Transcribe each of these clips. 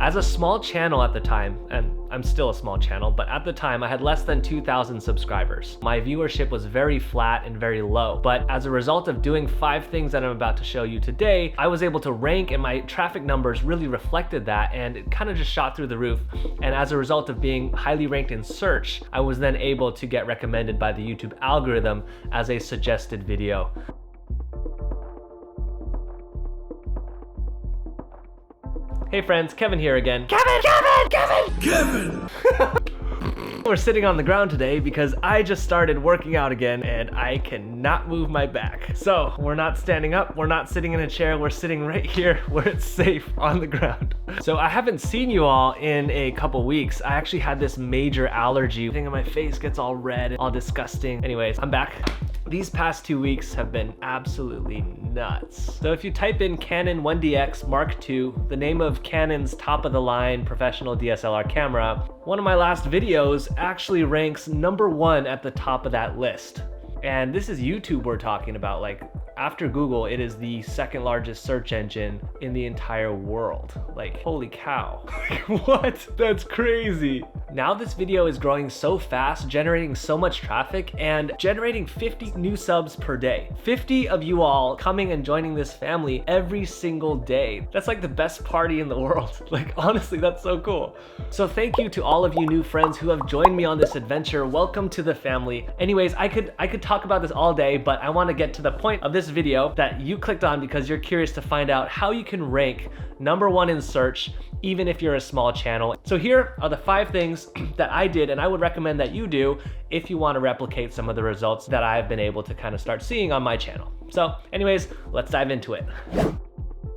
As a small channel at the time, and I'm still a small channel, but at the time I had less than 2,000 subscribers. My viewership was very flat and very low, but as a result of doing 5 things that I'm about to show you today, I was able to rank and my traffic numbers really reflected that, and it kind of just shot through the roof. And as a result of being highly ranked in search, I was then able to get recommended by the YouTube algorithm as a suggested video. Hey friends, Kevin here again. Kevin! We're sitting on the ground today because I just started working out again and I cannot move my back. So we're not standing up, we're not sitting in a chair, we're sitting right here where it's safe on the ground. So I haven't seen you all in a couple weeks. I actually had this major allergy. Thing on my face gets all red and all disgusting. Anyways, I'm back. These past 2 weeks have been absolutely nuts. So if you type in Canon 1DX Mark II, the name of Canon's top of the line professional DSLR camera, one of my last videos actually ranks #1 at the top of that list. And this is YouTube we're talking about. Like, after Google, it is the second largest search engine in the entire world. Like, holy cow. What? That's crazy. Now this video is growing so fast, generating so much traffic, and generating 50 new subs per day. 50 of you all coming and joining this family every single day. That's like the best party in the world. Like, honestly, that's so cool. So thank you to all of you new friends who have joined me on this adventure. Welcome to the family. Anyways, I could talk about this all day, but I want to get to the point of this video that you clicked on because you're curious to find out how you can rank #1 in search, even if you're a small channel. So here are the 5 things that I did and I would recommend that you do if you want to replicate some of the results that I've been able to kind of start seeing on my channel. So anyways, let's dive into it.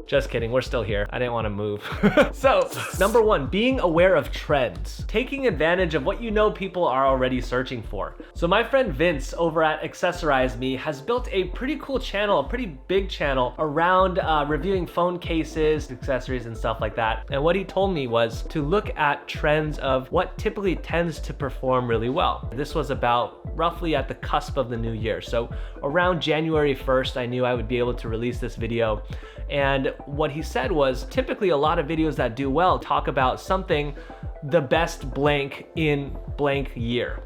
Just kidding, we're still here. I didn't want to move. So, #1, being aware of trends. Taking advantage of what you know people are already searching for. So my friend Vince over at Accessorize Me has built a pretty cool channel, a pretty big channel around reviewing phone cases, accessories, and stuff like that. And what he told me was to look at trends of what typically tends to perform really well. This was about roughly at the cusp of the new year. So around January 1st, I knew I would be able to release this video. And what he said was typically a lot of videos that do well talk about something, the best blank in blank year.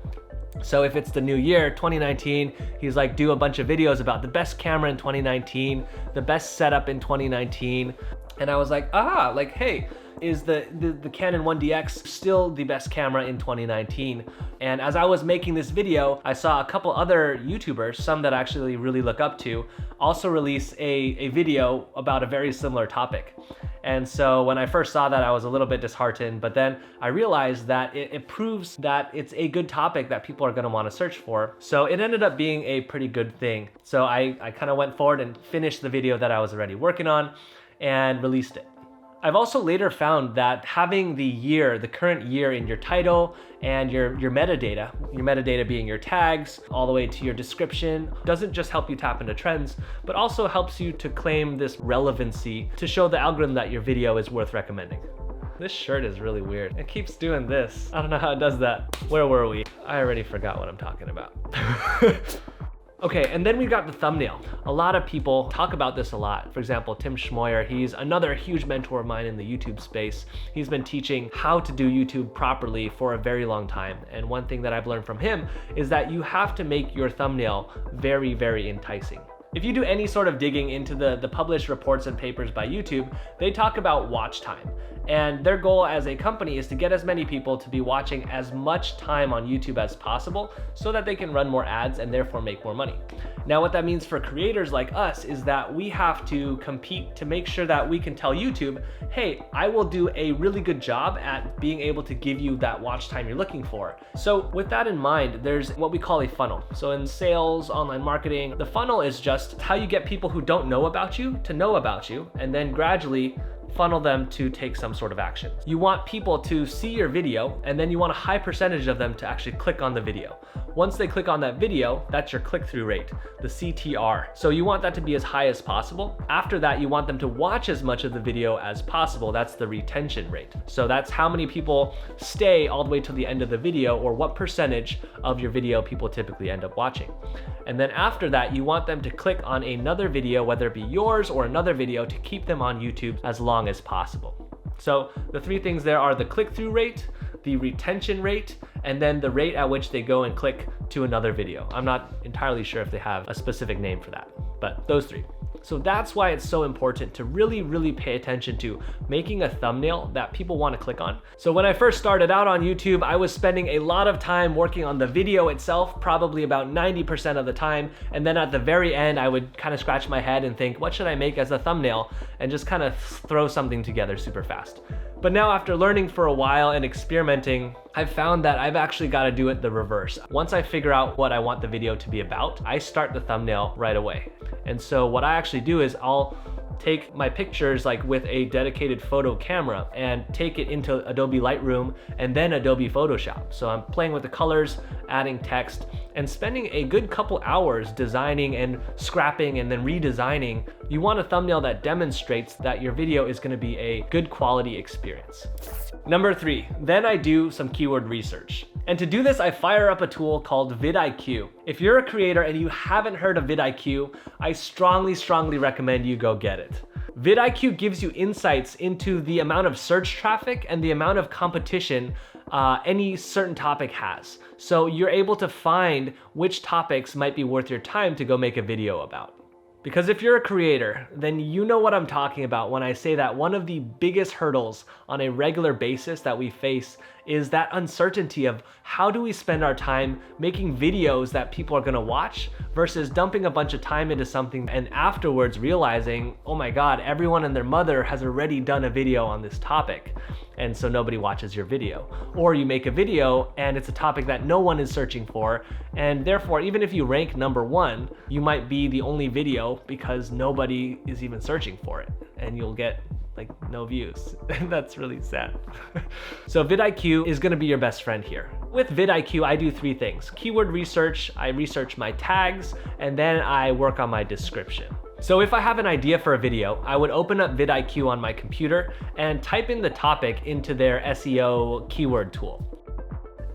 So if it's the new year, 2019, he's like, do a bunch of videos about the best camera in 2019, the best setup in 2019. And I was like, like, hey, is the Canon 1DX still the best camera in 2019? And as I was making this video, I saw a couple other YouTubers, some that I actually really look up to, also release a video about a very similar topic. And so when I first saw that, I was a little bit disheartened, but then I realized that it proves that it's a good topic that people are gonna wanna search for. So it ended up being a pretty good thing. So I kind of went forward and finished the video that I was already working on and released it. I've also later found that having the current year in your title and your metadata being your tags, all the way to your description, doesn't just help you tap into trends, but also helps you to claim this relevancy to show the algorithm that your video is worth recommending. This shirt is really weird. It keeps doing this. I don't know how it does that. Where were we? I already forgot what I'm talking about. Okay, and then we got the thumbnail. A lot of people talk about this a lot. For example, Tim Schmoyer, he's another huge mentor of mine in the YouTube space. He's been teaching how to do YouTube properly for a very long time. And one thing that I've learned from him is that you have to make your thumbnail very, very enticing. If you do any sort of digging into the published reports and papers by YouTube, they talk about watch time. And their goal as a company is to get as many people to be watching as much time on YouTube as possible so that they can run more ads and therefore make more money. Now, what that means for creators like us is that we have to compete to make sure that we can tell YouTube, hey, I will do a really good job at being able to give you that watch time you're looking for. So with that in mind, there's what we call a funnel. So in sales, online marketing, the funnel is just how you get people who don't know about you to know about you, and then gradually funnel them to take some sort of action. You want people to see your video, and then you want a high percentage of them to actually click on the video. Once they click on that video, that's your click-through rate, the CTR. So you want that to be as high as possible. After that, you want them to watch as much of the video as possible. That's the retention rate. So that's how many people stay all the way to the end of the video, or what percentage of your video people typically end up watching. And then after that, you want them to click on another video, whether it be yours or another video, to keep them on YouTube as long as possible. So the three things there are the click-through rate, the retention rate, and then the rate at which they go and click to another video. I'm not entirely sure if they have a specific name for that, but those three. So that's why it's so important to really pay attention to making a thumbnail that people want to click on. So when I first started out on YouTube, I was spending a lot of time working on the video itself, probably about 90% of the time. And then at the very end, I would kind of scratch my head and think, what should I make as a thumbnail? And just kind of throw something together super fast. But now after learning for a while and experimenting, I've found that I've actually got to do it the reverse. Once I figure out what I want the video to be about, I start the thumbnail right away. And so what I actually do is I'll take my pictures like with a dedicated photo camera and take it into Adobe Lightroom and then Adobe Photoshop. So I'm playing with the colors, adding text, and spending a good couple hours designing and scrapping and then redesigning. You want a thumbnail that demonstrates that your video is going to be a good quality experience. Number 3, then I do some keyword research. And to do this, I fire up a tool called vidIQ. If you're a creator and you haven't heard of vidIQ, I strongly recommend you go get it. vidIQ gives you insights into the amount of search traffic and the amount of competition any certain topic has. So you're able to find which topics might be worth your time to go make a video about. Because if you're a creator, then you know what I'm talking about when I say that one of the biggest hurdles on a regular basis that we face is that uncertainty of how do we spend our time making videos that people are gonna watch versus dumping a bunch of time into something and afterwards realizing, oh my God, everyone and their mother has already done a video on this topic. And so nobody watches your video. Or you make a video and it's a topic that no one is searching for. And therefore, even if you rank number 1, you might be the only video because nobody is even searching for it. And you'll get like no views. That's really sad. So vidIQ is gonna be your best friend here. With vidIQ, I do 3 things. Keyword research, I research my tags, and then I work on my description. So if I have an idea for a video, I would open up vidIQ on my computer and type in the topic into their SEO keyword tool.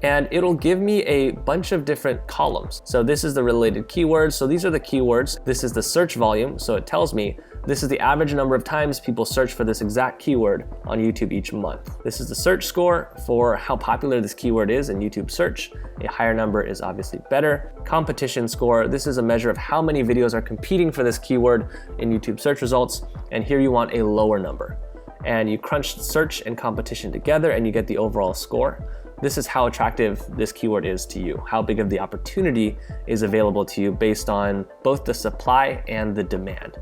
And it'll give me a bunch of different columns. So this is the related keywords. So these are the keywords. This is the search volume. So it tells me this is the average number of times people search for this exact keyword on YouTube each month. This is the search score for how popular this keyword is in YouTube search. A higher number is obviously better. Competition score. This is a measure of how many videos are competing for this keyword in YouTube search results. And here you want a lower number. And you crunch search and competition together and you get the overall score. This is how attractive this keyword is to you, how big of the opportunity is available to you based on both the supply and the demand.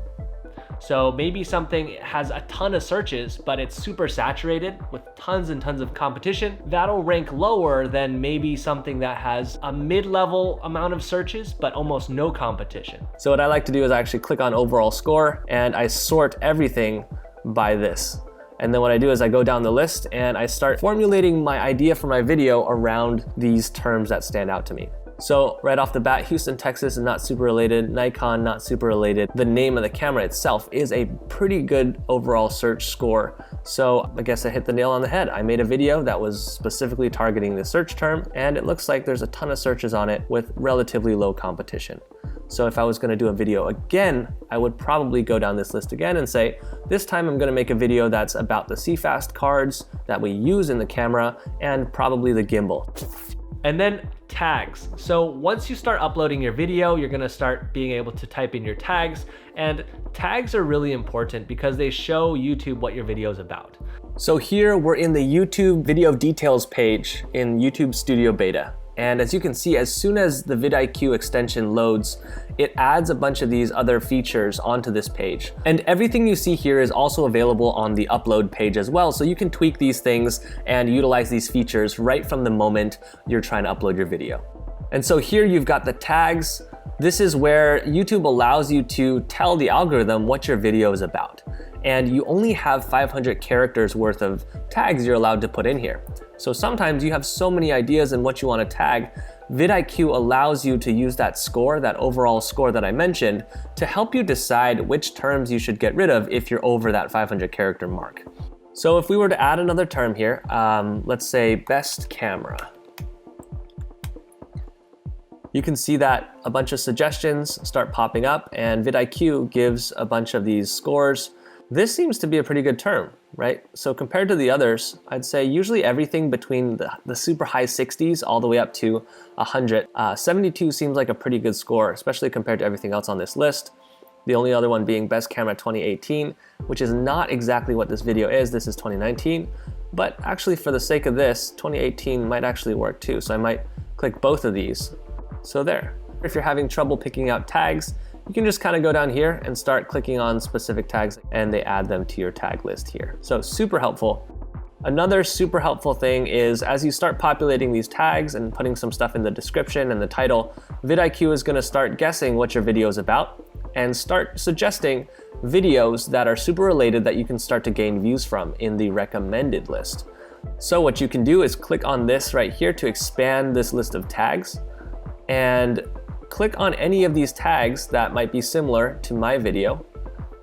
So maybe something has a ton of searches, but it's super saturated with tons and tons of competition. That'll rank lower than maybe something that has a mid-level amount of searches, but almost no competition. So what I like to do is I actually click on overall score and I sort everything by this. And then what I do is I go down the list and I start formulating my idea for my video around these terms that stand out to me. So right off the bat, Houston, Texas is not super related, Nikon not super related. The name of the camera itself is a pretty good overall search score. So I guess I hit the nail on the head. I made a video that was specifically targeting the search term and it looks like there's a ton of searches on it with relatively low competition. So if I was gonna do a video again, I would probably go down this list again and say, this time I'm gonna make a video that's about the CFast cards that we use in the camera and probably the gimbal. And then tags. So once you start uploading your video, you're gonna start being able to type in your tags, and tags are really important because they show YouTube what your video is about. So here we're in the YouTube video details page in YouTube Studio Beta. And as you can see, as soon as the vidIQ extension loads, it adds a bunch of these other features onto this page. And everything you see here is also available on the upload page as well. So you can tweak these things and utilize these features right from the moment you're trying to upload your video. And so here you've got the tags. This is where YouTube allows you to tell the algorithm what your video is about. And you only have 500 characters worth of tags you're allowed to put in here. So sometimes you have so many ideas in what you want to tag, vidIQ allows you to use that score, that overall score that I mentioned, to help you decide which terms you should get rid of if you're over that 500 character mark. So if we were to add another term here, let's say best camera. You can see that a bunch of suggestions start popping up and vidIQ gives a bunch of these scores. This seems to be a pretty good term, right? So compared to the others, I'd say usually everything between the super high 60s all the way up to 100. 72 seems like a pretty good score, especially compared to everything else on this list. The only other one being Best Camera 2018, which is not exactly what this video is. This is 2019, but actually for the sake of this, 2018 might actually work too. So I might click both of these. So there. If you're having trouble picking out tags, you can just kind of go down here and start clicking on specific tags and they add them to your tag list here. So super helpful. Another super helpful thing is as you start populating these tags and putting some stuff in the description and the title, vidIQ is going to start guessing what your video is about and start suggesting videos that are super related that you can start to gain views from in the recommended list. So what you can do is click on this right here to expand this list of tags and click on any of these tags that might be similar to my video,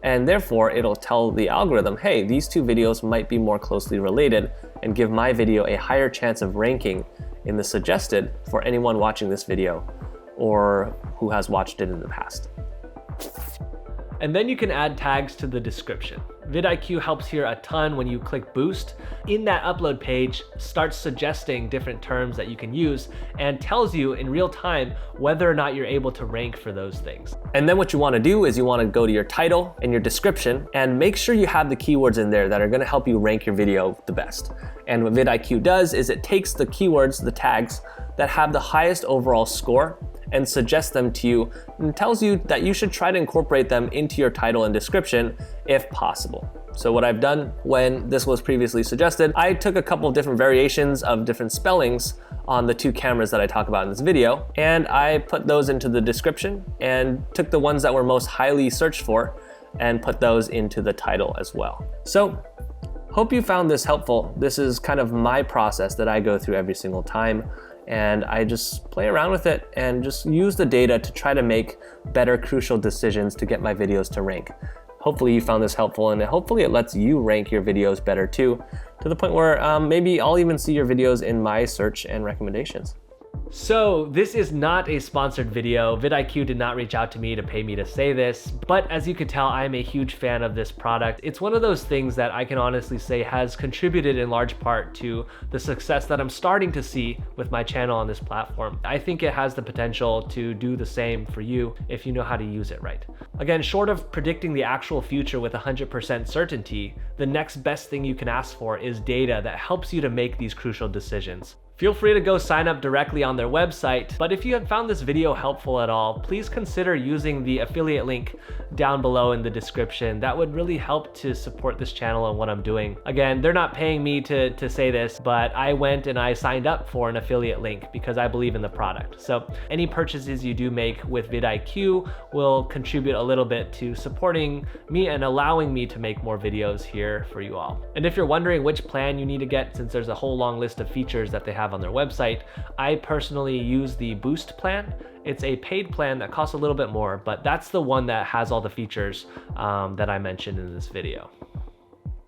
and therefore it'll tell the algorithm, hey, these two videos might be more closely related and give my video a higher chance of ranking in the suggested for anyone watching this video or who has watched it in the past. And then you can add tags to the description. vidIQ helps here a ton when you click boost. In that upload page, starts suggesting different terms that you can use and tells you in real time whether or not you're able to rank for those things. And then what you want to do is you want to go to your title and your description and make sure you have the keywords in there that are going to help you rank your video the best. And what vidIQ does is it takes the keywords, the tags that have the highest overall score and suggests them to you and tells you that you should try to incorporate them into your title and description if possible. So what I've done when this was previously suggested, I took a couple of different variations of different spellings on the two cameras that I talk about in this video, and I put those into the description and took the ones that were most highly searched for and put those into the title as well. So hope you found this helpful. This is kind of my process that I go through every single time. And I just play around with it and just use the data to try to make better crucial decisions to get my videos to rank. Hopefully you found this helpful and hopefully it lets you rank your videos better too, to the point where maybe I'll even see your videos in my search and recommendations. So this is not a sponsored video. vidIQ did not reach out to me to pay me to say this, but as you can tell, I'm a huge fan of this product. It's one of those things that I can honestly say has contributed in large part to the success that I'm starting to see with my channel on this platform. I think it has the potential to do the same for you if you know how to use it right. Again, short of predicting the actual future with 100% certainty, the next best thing you can ask for is data that helps you to make these crucial decisions. Feel free to go sign up directly on their website, but if you have found this video helpful at all, please consider using the affiliate link down below in the description. That would really help to support this channel and what I'm doing. Again, they're not paying me to say this, but I went and I signed up for an affiliate link because I believe in the product. So any purchases you do make with vidIQ will contribute a little bit to supporting me and allowing me to make more videos here for you all. And if you're wondering which plan you need to get, since there's a whole long list of features that they have on their website, I personally use the Boost plan. It's a paid plan that costs a little bit more, but that's the one that has all the features that I mentioned in this video.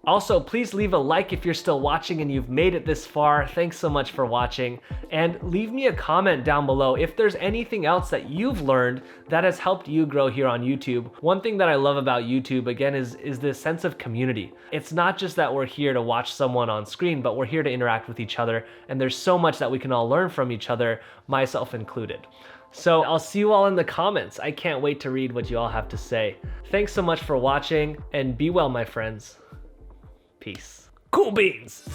Also, please leave a like if you're still watching and you've made it this far. Thanks so much for watching. And leave me a comment down below if there's anything else that you've learned that has helped you grow here on YouTube. One thing that I love about YouTube, again, is this sense of community. It's not just that we're here to watch someone on screen, but we're here to interact with each other. And there's so much that we can all learn from each other, myself included. So I'll see you all in the comments. I can't wait to read what you all have to say. Thanks so much for watching, and be well, my friends. Peace. Cool beans.